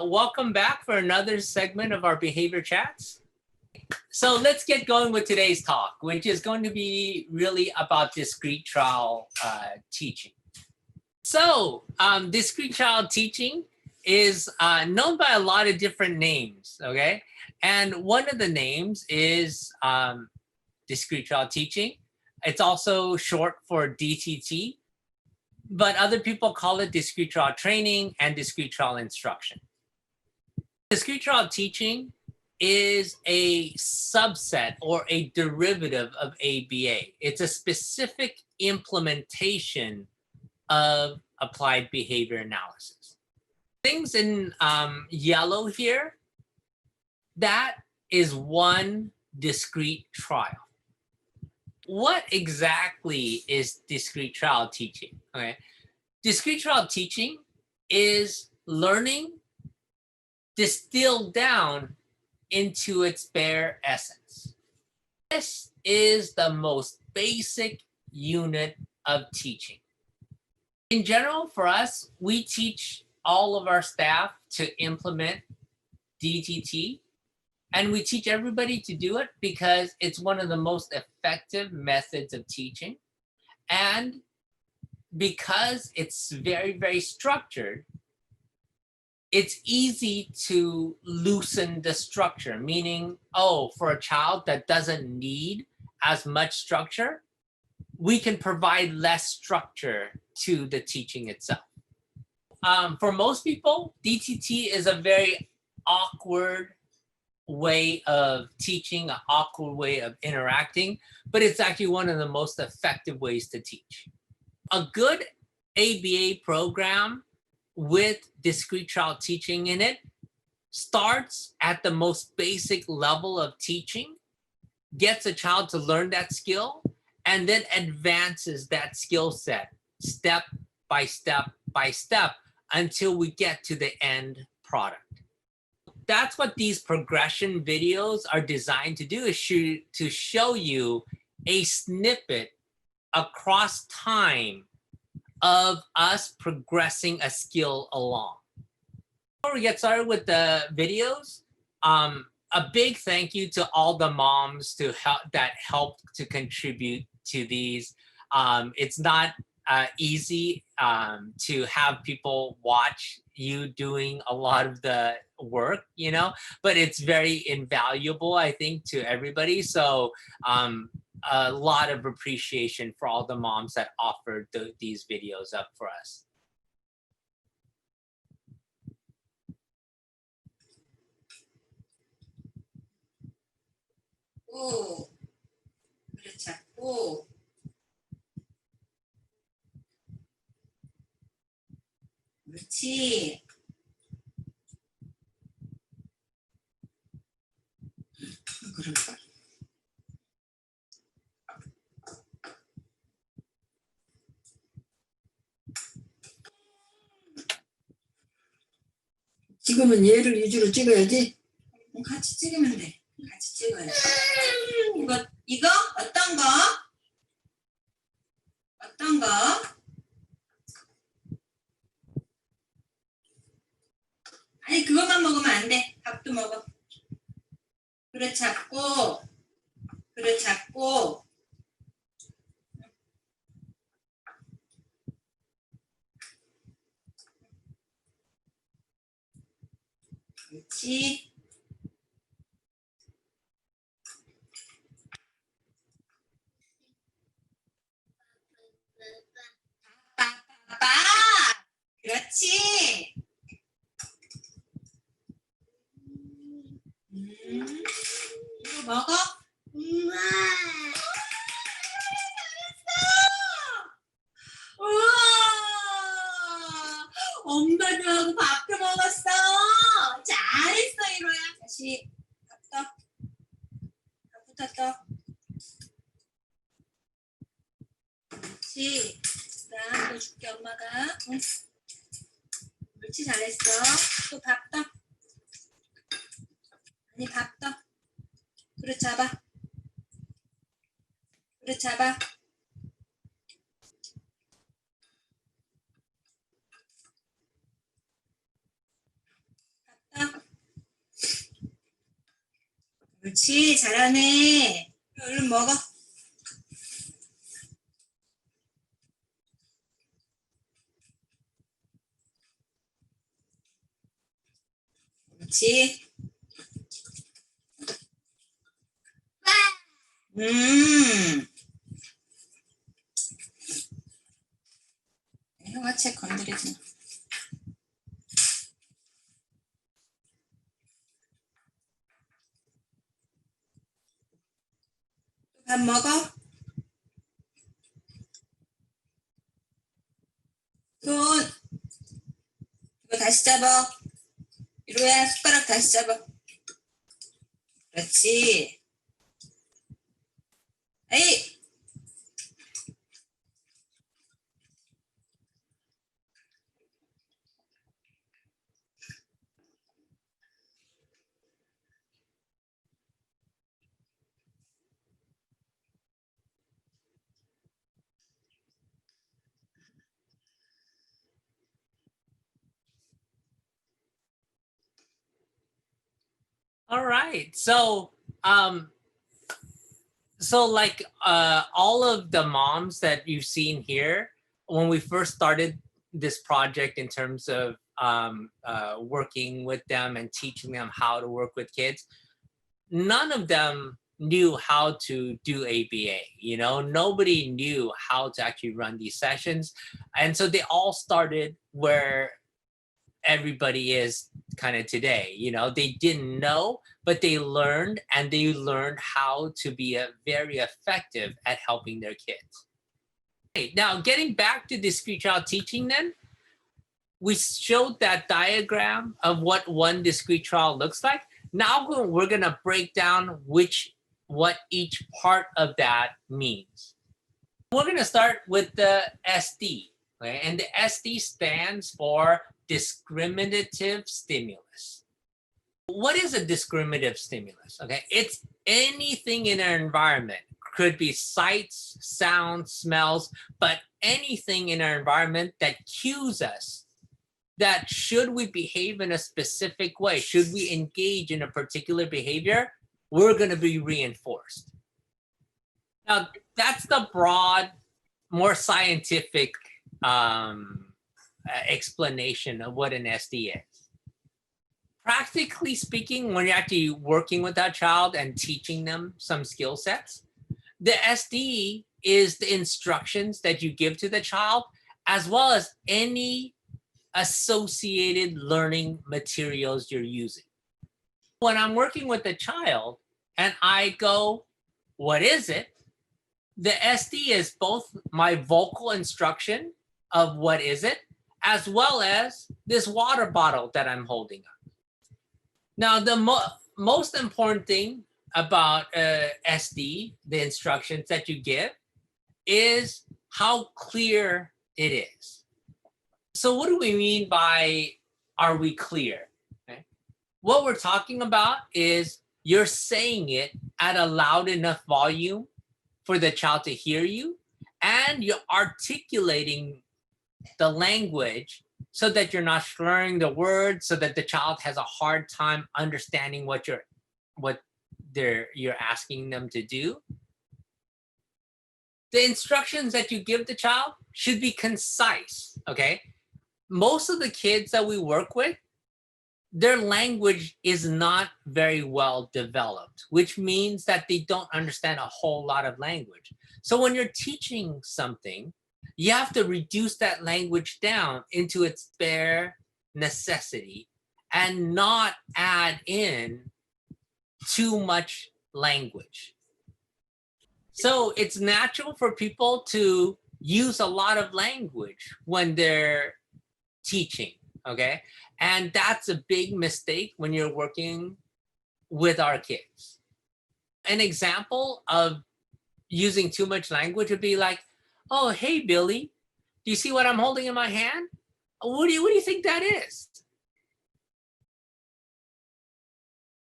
welcome back for another segment of our behavior chats. So let's get going with today's talk, which is going to be really about discrete trial teaching. So discrete trial teaching is known by a lot of different names, okay? And one of the names is discrete trial teaching. It's also short for DTT, but other people call it discrete trial training and discrete trial instruction. Discrete trial teaching is a subset or a derivative of ABA. It's a specific implementation of applied behavior analysis. Things in yellow here, that is one discrete trial. What exactly is discrete trial teaching? Okay, discrete trial teaching is learning distilled down into its bare essence. This is the most basic unit of teaching. In general, for us, we teach all of our staff to implement DTT, and we teach everybody to do it because it's one of the most effective methods of teaching. And because it's very, very structured, it's easy to loosen the structure, meaning, oh, for a child that doesn't need as much structure, we can provide less structure to the teaching itself. For most people, DTT is a very awkward way of teaching, an awkward way of interacting, but it's actually one of the most effective ways to teach. A good ABA program with discrete trial teaching in it starts at the most basic level of teaching, gets a child to learn that skill, and then advances that skill set step by step by step until we get to the end product. That's what these progression videos are designed to do, is to show you a snippet across time of us progressing a skill along. Before we get started with the videos, a big thank you to all the moms that helped to contribute to these. It's not easy to have people watch you doing a lot of the work, you know, but it's very invaluable, I think, to everybody. So a lot of appreciation for all the moms that offered these videos up for us. 오, 그렇죠. 오. 그렇지. 그럴까? 지금은 얘를 위주로 찍어야지. 같이 찍으면 돼. 같이 찍어야 돼. 이거 어떤 거? 어떤 거? 아니 그것만 먹으면 안 돼. 밥도 먹어. 그릇 잡고, 그릇 잡고. 그렇지. 빠빠빠. 그렇지. 이거 먹어? 엄마. 잘했어. 우와. 엄마도 하고 밥도 먹었어. 잘했어, 이로야. 다시 밥부터. 밥부터 떠. 그렇지. 그다음 또 줄게, 엄마가. 응. 그렇지, 잘했어. 또 밥 떠. 아니, 밥 떠. 그릇 잡아. 그릇 잡아. 밥 그렇지, 잘하네. 얼른 먹어. 그렇지. 형아책 건드리지 마. 밥 먹어? 손. 이거 다시 잡아. 이로야 숟가락 다시 잡아. 그렇지. 에이. All right. So like all of the moms that you've seen here, when we first started this project in terms of working with them and teaching them how to work with kids, none of them knew how to do ABA. You know, nobody knew how to actually run these sessions. And so they all started where everybody is kind of today. You know, they didn't know, but they learned, and they learned how to be very effective at helping their kids. Okay, now getting back to discrete child teaching then, we showed that diagram of what one discrete child looks like. Now we're gonna break down what each part of that means. We're gonna start with the SD, okay? And the SD stands for discriminative stimulus. What is a discriminative stimulus? Okay, it's anything in our environment. Could be sights, sounds, smells, but anything in our environment that cues us that should we behave in a specific way, should we engage in a particular behavior, we're going to be reinforced. Now, that's the broad, more scientific explanation of what an SD is. Practically speaking, when you're actually working with that child and teaching them some skill sets, the SD is the instructions that you give to the child, as well as any associated learning materials you're using. When I'm working with the child and I go, what is it? The SD is both my vocal instruction of what is it, as well as this water bottle that I'm holding up. Now, the most important thing about SD, the instructions that you give, is how clear it is. So what do we mean by are we clear? Okay. What we're talking about is you're saying it at a loud enough volume for the child to hear you, and you're articulating the language so that you're not slurring the words, so that the child has a hard time understanding what you're asking them to do. The instructions that you give the child should be concise, okay? Most of the kids that we work with, their language is not very well developed, which means that they don't understand a whole lot of language. So when you're teaching something, you have to reduce that language down into its bare necessity and not add in too much language. So it's natural for people to use a lot of language when they're teaching, okay? And that's a big mistake when you're working with our kids. An example of using too much language would be like, oh, hey, Billy, do you see what I'm holding in my hand? What do you think that is?